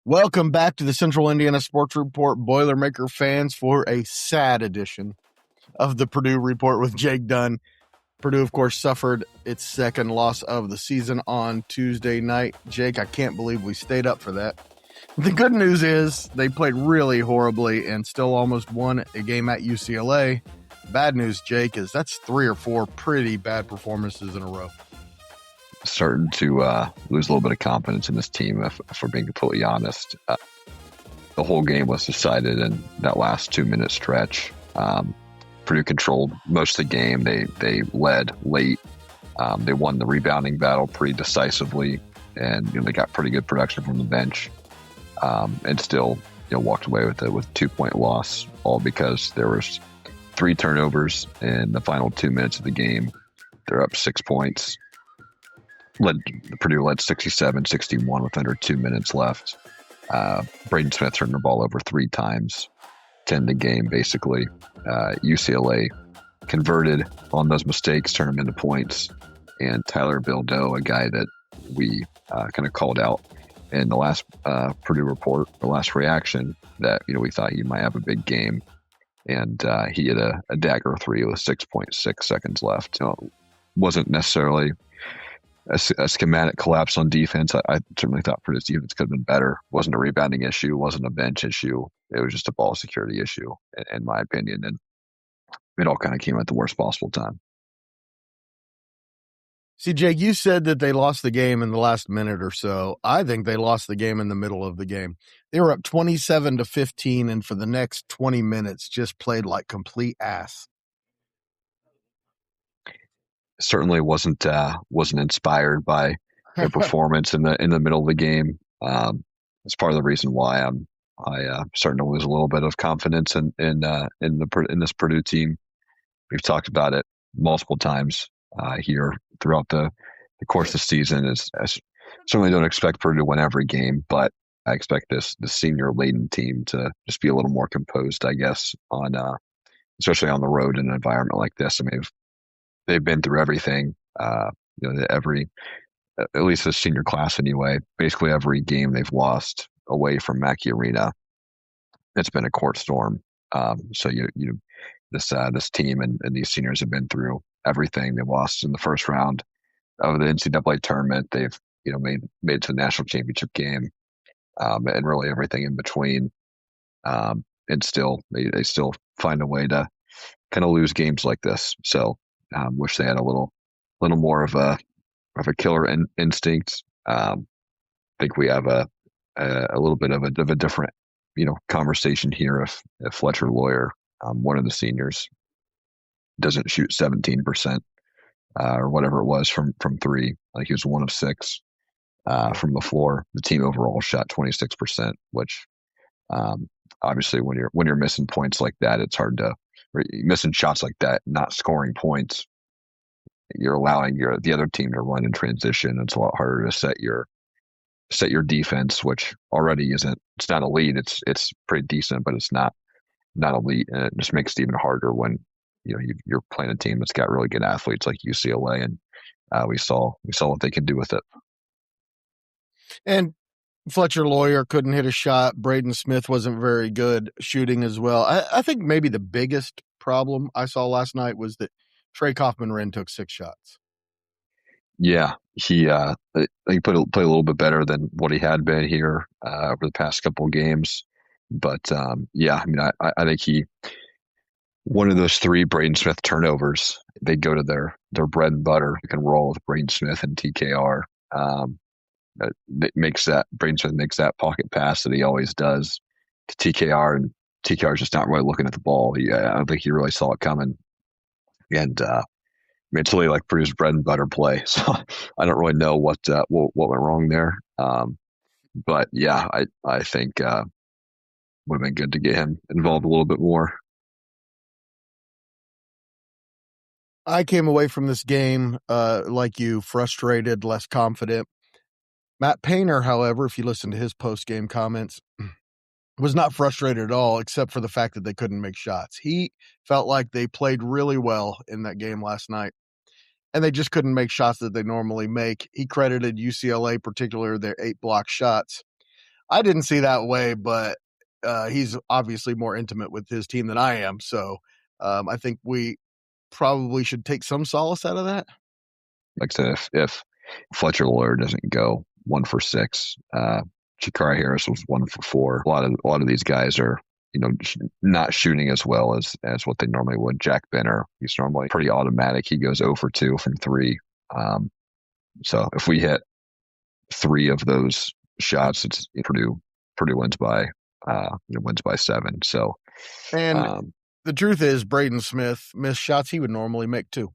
Welcome back to the Central Indiana Sports Report Boilermaker fans for a sad edition of the Purdue Report with Jake Dunn. Purdue, of course, suffered its second loss of the season on Tuesday night. Jake, I can't believe we stayed up for that. The good news is they played really horribly and still almost won a game at UCLA. Bad news, Jake, is that's 3 or 4 pretty bad performances in a row. Starting to lose a little bit of confidence in this team, if we're being completely honest. The whole game was decided in that last 2-minute stretch. Purdue controlled most of the game. They led late. They won the rebounding battle pretty decisively, and they got pretty good production from the bench, and still walked away with it with a 2-point loss, all because there was 3 turnovers in the final 2 minutes of the game. They're up 6 points. Purdue led 67-61 with under 2 minutes left. Braden Smith turned the ball over 3 times to end the game, basically. UCLA converted on those mistakes, turned them into points. And Tyler Bildo, a guy that we kind of called out in the last Purdue Report, the last reaction, that we thought he might have a big game. And he had a dagger 3 with 6.6 seconds left. Wasn't necessarily a schematic collapse on defense. I certainly thought Purdue's defense could have been better. It wasn't a rebounding issue. It wasn't a bench issue. It was just a ball security issue, in my opinion. And it all kind of came at the worst possible time. See, Jake, you said that they lost the game in the last minute or so. I think they lost the game in the middle of the game. They were up 27-15, and for the next 20 minutes just played like complete ass. Certainly wasn't inspired by their performance in the middle of the game. It's part of the reason why I'm starting to lose a little bit of confidence in this Purdue team. We've talked about it multiple times here throughout the course of the season. I certainly don't expect Purdue to win every game, but I expect this senior laden team to just be a little more composed, I guess, especially on the road in an environment like this. I mean, they've been through everything, at least the senior class anyway. Basically every game they've lost away from Mackey Arena, it's been a court storm. So this team and these seniors have been through everything. They lost in the first round of the NCAA tournament. They've made it to the national championship game, and really everything in between. And still they still find a way to kind of lose games like this. So wish they had a little more of a killer instinct. I think we have a little bit of a different conversation here if Fletcher Lawyer, one of the seniors, doesn't shoot 17% or whatever it was from 3. Like he was 1 of 6 from the floor. The team overall shot 26%, which obviously when you're missing points like that, it's hard to. Missing shots like that, not scoring points, you're allowing the other team to run in transition. It's a lot harder to set your defense, which already isn't. It's not elite. It's pretty decent, but it's not elite, and it just makes it even harder when you're playing a team that's got really good athletes like UCLA, and we saw what they could do with it. And Fletcher Lawyer couldn't hit a shot. Braden Smith wasn't very good shooting as well. I think maybe the biggest problem I saw last night was that Trey Kaufman-Wren took 6 shots. Yeah, he played a little bit better than what he had been here over the past couple of games. But I mean, I think one of those 3 Braden Smith turnovers, they go to their bread and butter. You can roll with Braden Smith and TKR. Braden Smith makes that pocket pass that he always does to TKR, and TKR is just not really looking at the ball. I don't think he really saw it coming, and it's really like Purdue's bread and butter play. So I don't really know what went wrong there. But yeah, I think would have been good to get him involved a little bit more. I came away from this game like you, frustrated, less confident. Matt Painter, however, if you listen to his post-game comments, was not frustrated at all, except for the fact that they couldn't make shots. He felt like they played really well in that game last night, and they just couldn't make shots that they normally make. He credited UCLA, particularly their 8 block shots. I didn't see that way, but he's obviously more intimate with his team than I am. So I think we probably should take some solace out of that. Like I said, if Fletcher Lawyer doesn't go 1 for 6, Shakari Harris was 1 for 4. A lot of these guys are not shooting as well as what they normally would. Jack Benner, he's normally pretty automatic. He goes 0 for 2 from 3. So if we hit 3 of those shots, it's Purdue wins by 7. So And the truth is, Braden Smith missed shots he would normally make too.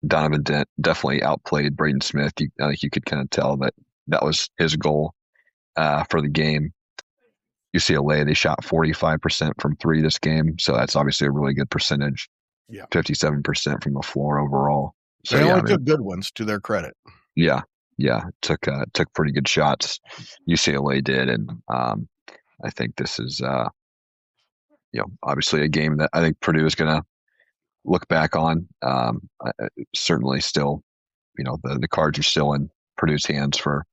Donovan Dent definitely outplayed Braden Smith. I think you could kind of tell that was his goal for the game. UCLA, they shot 45% from 3 this game, so that's obviously a really good percentage. Yeah, 57% from the floor overall. So they only took good ones, to their credit. Yeah, took pretty good shots. UCLA did, and I think this is obviously a game that I think Purdue is going to look back on. Certainly, still, the cards are still in Purdue's hands for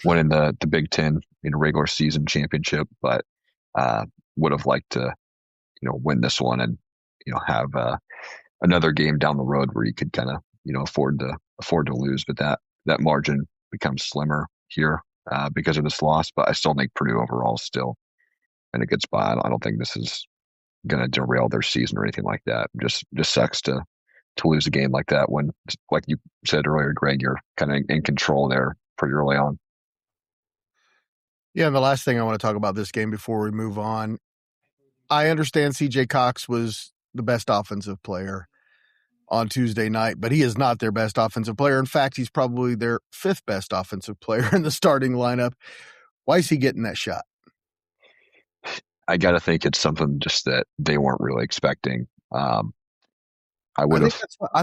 winning the Big Ten regular season championship, but would have liked to win this one and have another game down the road where you could kind of afford to lose, but that margin becomes slimmer here because of this loss. But I still think Purdue overall is still in a good spot. I don't think this is going to derail their season or anything like that. Just sucks to lose a game like that when, like you said earlier, Greg, you're kind of in control there pretty early on. Yeah, and the last thing I want to talk about this game before we move on, I understand CJ Cox was the best offensive player on Tuesday night, but he is not their best offensive player. In fact, he's probably their 5th best offensive player in the starting lineup. Why is he getting that shot? I got to think it's something just that they weren't really expecting. I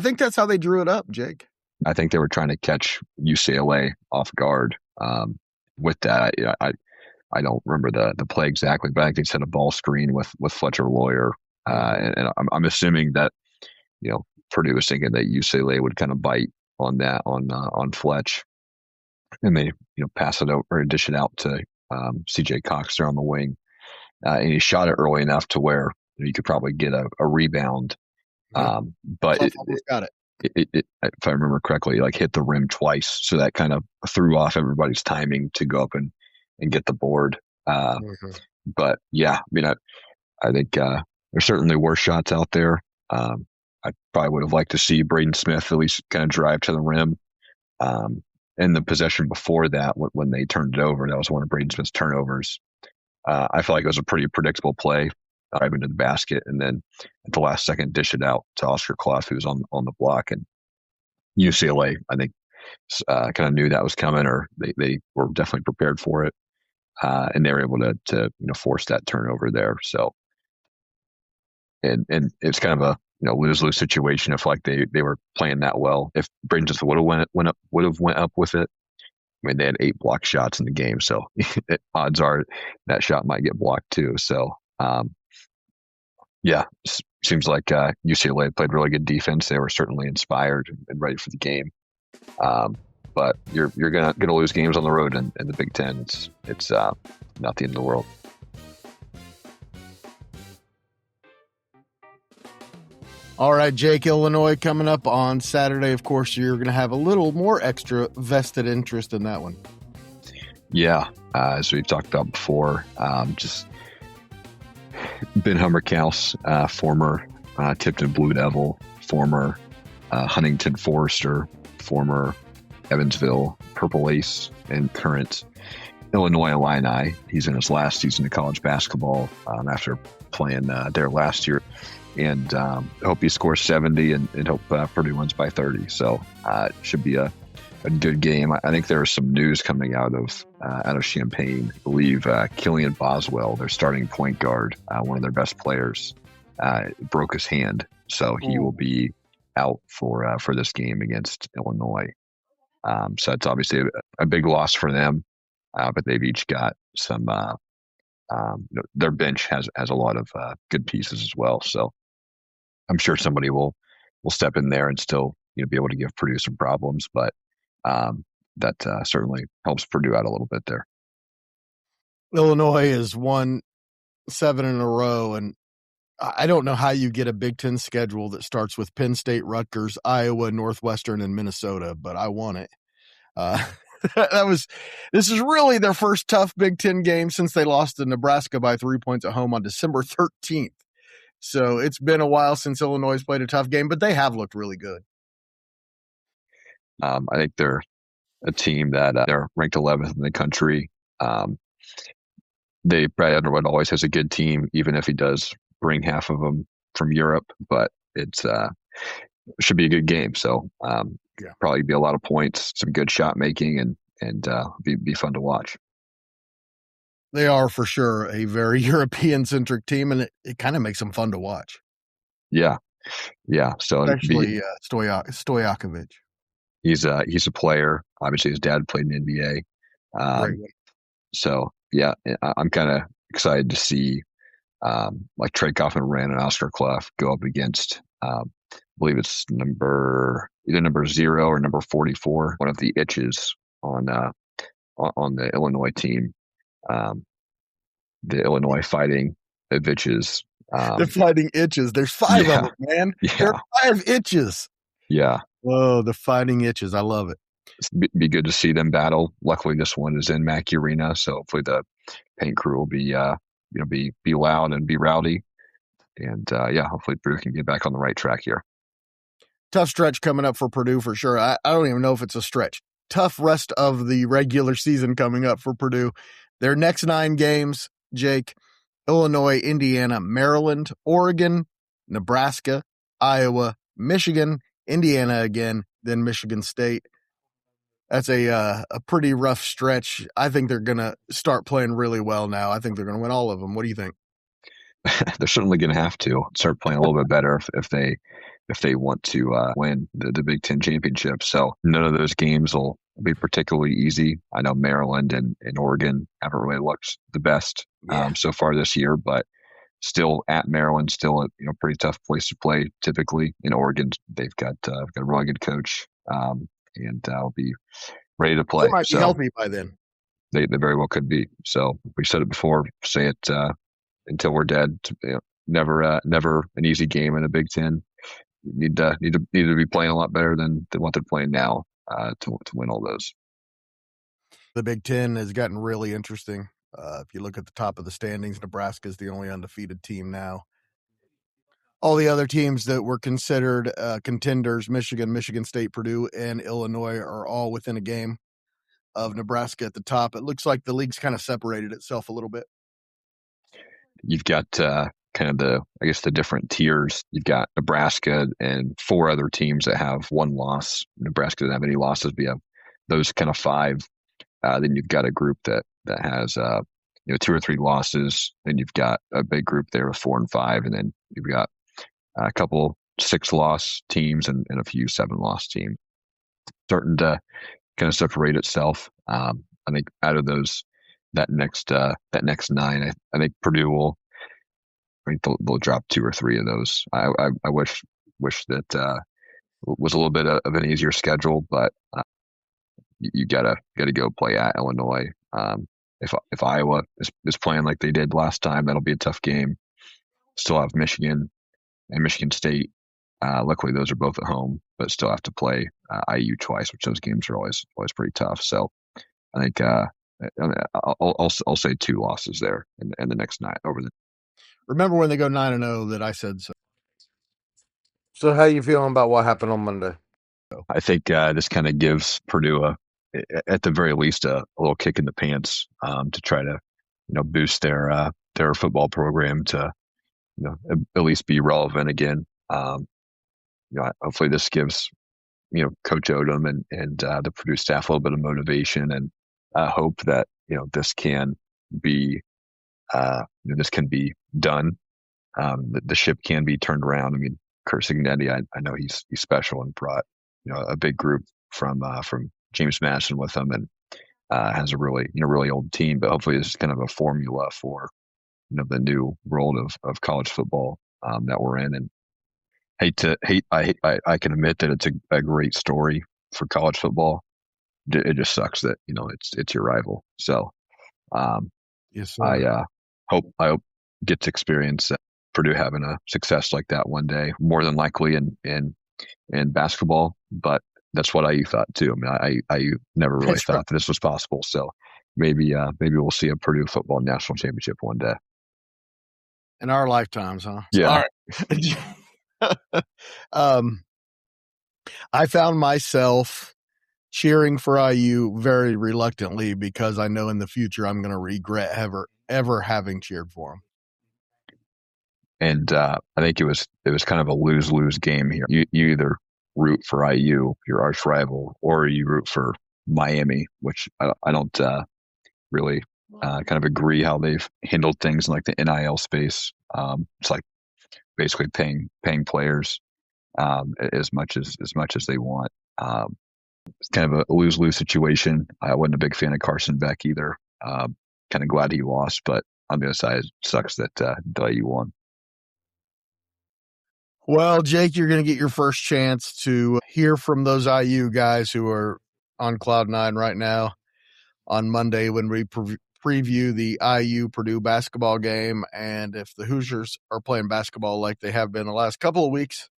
think that's how they drew it up, Jake. I think they were trying to catch UCLA off guard with that. I don't remember the play exactly, but I think they set a ball screen with Fletcher Lawyer, and I'm assuming that Purdue was thinking that UCLA would kind of bite on that on Fletch, and they pass it out or dish it out to CJ Cox there on the wing, and he shot it early enough to where you could probably get a rebound, but got it. It, if I remember correctly, like hit the rim twice, so that kind of threw off everybody's timing to go up and get the board. But yeah, I mean, I think there certainly were shots out there. I probably would have liked to see Braden Smith at least kind of drive to the rim. In the possession before that, when they turned it over, that was one of Braden Smith's turnovers. I felt like it was a pretty predictable play, drive into the basket, and then at the last second dish it out to Oscar Clough, who's on the block. And UCLA, I think, kind of knew that was coming, or they were definitely prepared for it, and they were able to force that turnover there. So, and it's kind of a lose-lose situation if like they were playing that well. If Braden just would have went up with it. I mean, they had 8 block shots in the game, so odds are that shot might get blocked too. So, yeah, seems like UCLA played really good defense. They were certainly inspired and ready for the game. But you're gonna lose games on the road in the Big Ten. It's not the end of the world. All right, Jake, Illinois coming up on Saturday. Of course, you're going to have a little more extra vested interest in that one. Yeah, as we've talked about before, just Ben Hummerkaus, former Tipton Blue Devil, former Huntington Forester, former Evansville Purple Ace, and current Illinois Illini. He's in his last season of college basketball after playing there last year. And hope he scores 70 and hope Purdue wins by 30. So it should be a good game. I think there's some news coming out of Champaign. I believe Killian Boswell, their starting point guard, one of their best players, broke his hand. So he will be out for this game against Illinois. So it's obviously a big loss for them, but they've each got some their bench has a lot of good pieces as well. So I'm sure somebody will step in there and still be able to give Purdue some problems, but that certainly helps Purdue out a little bit there. Illinois has won 7 in a row, and I don't know how you get a Big Ten schedule that starts with Penn State, Rutgers, Iowa, Northwestern, and Minnesota, but I want it. Uh, this is really their first tough Big Ten game since they lost to Nebraska by 3 points at home on December 13th. So it's been a while since Illinois has played a tough game, but they have looked really good. I think they're a team that they're ranked 11th in the country. Brad Underwood always has a good team, even if he does bring half of them from Europe, but it's should be a good game. So probably be a lot of points, some good shot making, and be fun to watch. They are for sure a very European centric team, and it kind of makes them fun to watch. Yeah. So especially Stojakovic. He's a player. Obviously, his dad played in the NBA. So yeah, I'm kind of excited to see like Trey Kaufman-Moran and Oscar Clough go up against I believe it's either number 0 or number 44, one of the itches on the Illinois team. The Illinois Fighting Itches. The Fighting Itches. There's 5 of them, man. Yeah. There are 5 itches. Yeah. Oh, the Fighting Itches. I love it. It'd be good to see them battle. Luckily, this one is in Mackey Arena, so hopefully the paint crew will be be loud and be rowdy, and hopefully Purdue can get back on the right track here. Tough stretch coming up for Purdue for sure. I don't even know if it's a stretch. Tough rest of the regular season coming up for Purdue. Their next 9 games, Jake: Illinois, Indiana, Maryland, Oregon, Nebraska, Iowa, Michigan, Indiana again, then Michigan State. That's a pretty rough stretch. I think they're going to start playing really well now. I think they're going to win all of them. What do you think? They're certainly going to have to start playing a little bit better if they want to win the Big Ten championship. So none of those games will be particularly easy. I know Maryland and Oregon haven't really looked the best so far this year, but still at Maryland, still a pretty tough place to play. Typically in Oregon, they've got a really good coach, and I'll be ready to play. They might be healthy by then. They very well could be. So we said it before, say it until we're dead. Never an easy game in the Big Ten. You need to be playing a lot better than what they're playing now to win all those. The Big Ten has gotten really interesting. If you look at the top of the standings, Nebraska is the only undefeated team now. All the other teams that were considered contenders, Michigan State, Purdue, and Illinois, are all within a game of Nebraska at the top. It looks like the league's kind of separated itself a little bit. You've got kind of the different tiers. You've got Nebraska and 4 other teams that have 1 loss. Nebraska doesn't have any losses. We have those kind of 5. Then you've got a group that has 2 or 3 losses. Then you've got a big group there with 4 and 5, and then you've got a couple 6-loss teams and a few 7-loss teams. Starting to kind of separate itself. I think out of that next 9, I think Purdue will. I think they'll drop 2 or 3 of those. I wish that was a little bit of an easier schedule, but you gotta go play at Illinois. If Iowa is playing like they did last time, that'll be a tough game. Still have Michigan and Michigan State. Luckily, those are both at home, but still have to play IU twice, which those games are always pretty tough. So I think I'll say 2 losses there in the next 9 over the. Remember when they go 9-0 that I said so. So how you feeling about what happened on Monday? I think this kind of gives Purdue at the very least a little kick in the pants to try to boost their football program to at least be relevant again. Hopefully this gives Coach Odom and the Purdue staff a little bit of motivation and hope that this can be done. The ship can be turned around. I mean, Kurt Cignetti, I know he's special and brought a big group from James Madison with him and has a really old team. But hopefully this is kind of a formula for the new world of college football that we're in. And I can admit that it's a great story for college football. It just sucks that it's your rival. So Yes, sir. I hope gets experience Purdue having a success like that one day. More than likely in basketball, but that's what IU thought too. I mean, IU never really That's right. thought that this was possible. So maybe we'll see a Purdue football national championship one day. In our lifetimes, huh? Yeah. All right. I found myself cheering for IU very reluctantly because I know in the future I'm going to regret ever having cheered for them. And I think it was kind of a lose-lose game here. You either root for IU, your arch rival, or you root for Miami, which I don't really kind of agree how they've handled things in like the NIL space. It's like basically paying players as much as they want. It's kind of a lose-lose situation. I wasn't a big fan of Carson Beck either. Kind of glad he lost, but on the other side, it sucks that IU won. Well, Jake, you're going to get your first chance to hear from those IU guys who are on Cloud 9 right now on Monday when we preview the IU Purdue basketball game. And if the Hoosiers are playing basketball like they have been the last couple of weeks,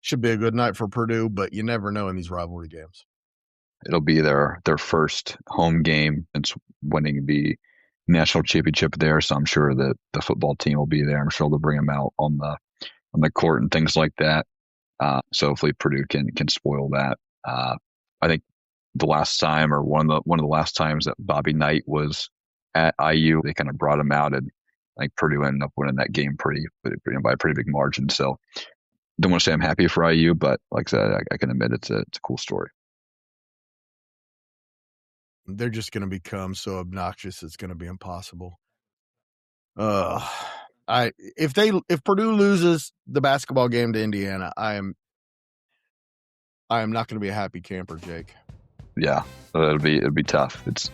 should be a good night for Purdue, but you never know in these rivalry games. It'll be their first home game since winning the national championship there. So I'm sure that the football team will be there. I'm sure they'll bring them out on the court and things like that. So hopefully Purdue can spoil that. I think the last time, or one of the last times that Bobby Knight was at IU, they kind of brought him out, and I think Purdue ended up winning that game by a pretty big margin. So don't want to say I'm happy for IU, but like I said, I can admit it's a cool story. They're just going to become so obnoxious it's going to be impossible. If Purdue loses the basketball game to Indiana, I am not going to be a happy camper, Jake. Yeah, it'll be tough. It's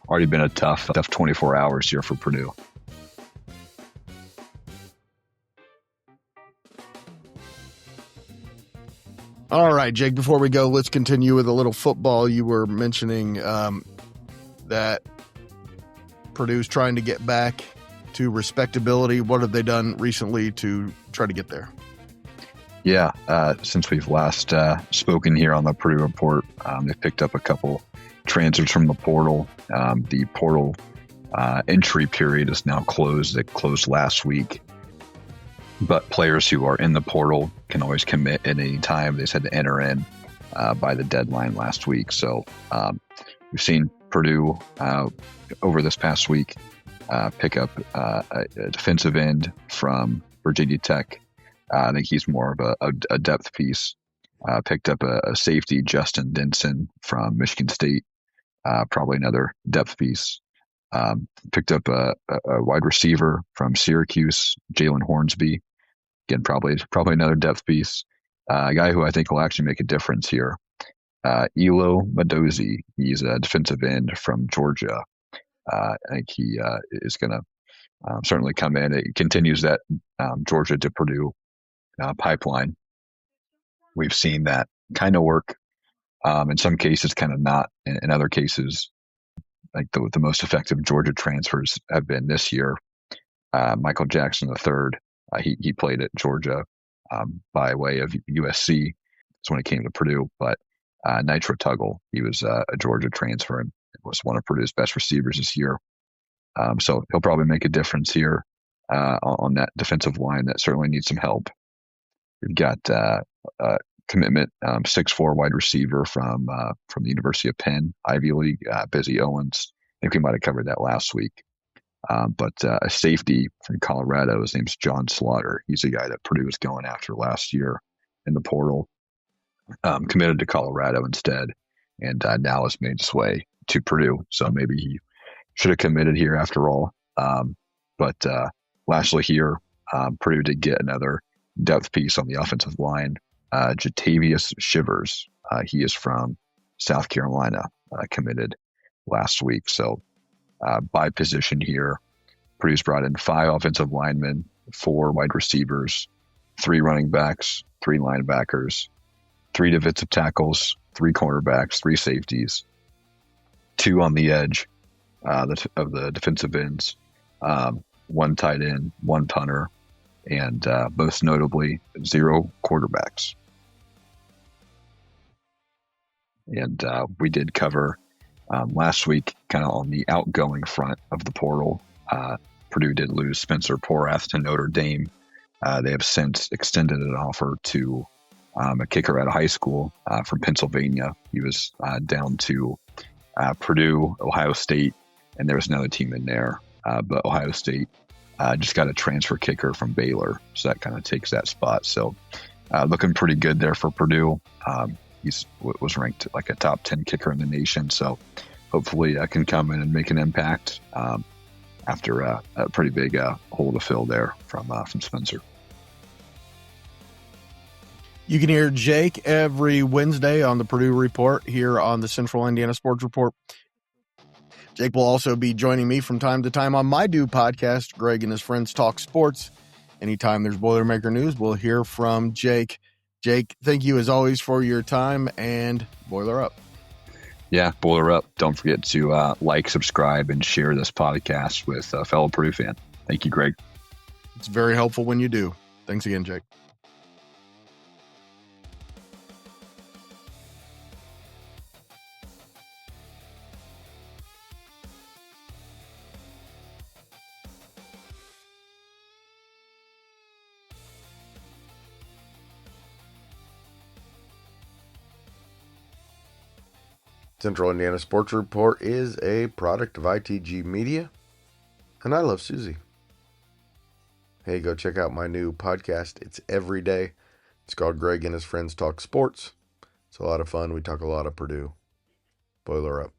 already been a tough 24 hours here for Purdue. All right, Jake, before we go, let's continue with a little football. You were mentioning that Purdue's trying to get back to respectability. What have they done recently to try to get there? Yeah, since we've last spoken here on the Purdue Report, they've picked up a couple transfers from the portal. The portal entry period is now closed. It closed last week. But players who are in the portal can always commit at any time. They said to enter in by the deadline last week. So we've seen Purdue over this past week pick up a defensive end from Virginia Tech. I think he's more of a depth piece. Picked up a safety, Justin Denson from Michigan State, probably another depth piece. Picked up a wide receiver from Syracuse, Jalen Hornsby. Again, probably another depth piece. A guy who I think will actually make a difference here. Elo Madozi. He's a defensive end from Georgia. I think he is going to certainly come in. It continues that Georgia to Purdue pipeline. We've seen that kind of work. In some cases, kind of not. In other cases, like the most effective Georgia transfers have been this year. Michael Jackson III. He played at Georgia by way of USC. That's when he came to Purdue. But Nitro Tuggle, he was a Georgia transfer and was one of Purdue's best receivers this year. So he'll probably make a difference here on that defensive line that certainly needs some help. We've got commitment 6'4" wide receiver from the University of Penn, Ivy League, Busy Owens. I think we might have covered that last week. But a safety from Colorado, his name's John Slaughter. He's a guy that Purdue was going after last year in the portal. Committed to Colorado instead, and now has made his way to Purdue. So maybe he should have committed here after all. But lastly here, Purdue did get another depth piece on the offensive line. Jatavius Shivers. He is from South Carolina, committed last week. So by position here, Purdue's brought in 5 offensive linemen, 4 wide receivers, 3 running backs, 3 linebackers, 3 defensive tackles, 3 cornerbacks, 3 safeties, 2 on the edge, of the defensive ends, one tight end, one punter, and most notably, 0 quarterbacks. And we did cover last week kind of on the outgoing front of the portal. Purdue did lose Spencer Porath to Notre Dame. They have since extended an offer to a kicker out of high school from Pennsylvania. He was down to Purdue, Ohio State, and there was another team in there. But Ohio State just got a transfer kicker from Baylor, so that kind of takes that spot. So looking pretty good there for Purdue. He was ranked like a top 10 kicker in the nation, so hopefully I can come in and make an impact after a pretty big hole to fill there from Spencer. You can hear Jake every Wednesday on the Purdue Report here on the Central Indiana Sports Report. Jake will also be joining me from time to time on my new podcast, Greg and His Friends Talk Sports. Anytime there's Boilermaker news, we'll hear from Jake. Jake, thank you as always for your time, and Boiler up. Yeah, Boiler up. Don't forget to like, subscribe, and share this podcast with a fellow Purdue fan. Thank you, Greg. It's very helpful when you do. Thanks again, Jake. Central Indiana Sports Report is a product of ITG Media, and I love Susie. Hey, go check out my new podcast. It's every day. It's called Greg and His Friends Talk Sports. It's a lot of fun. We talk a lot of Purdue. Boiler up.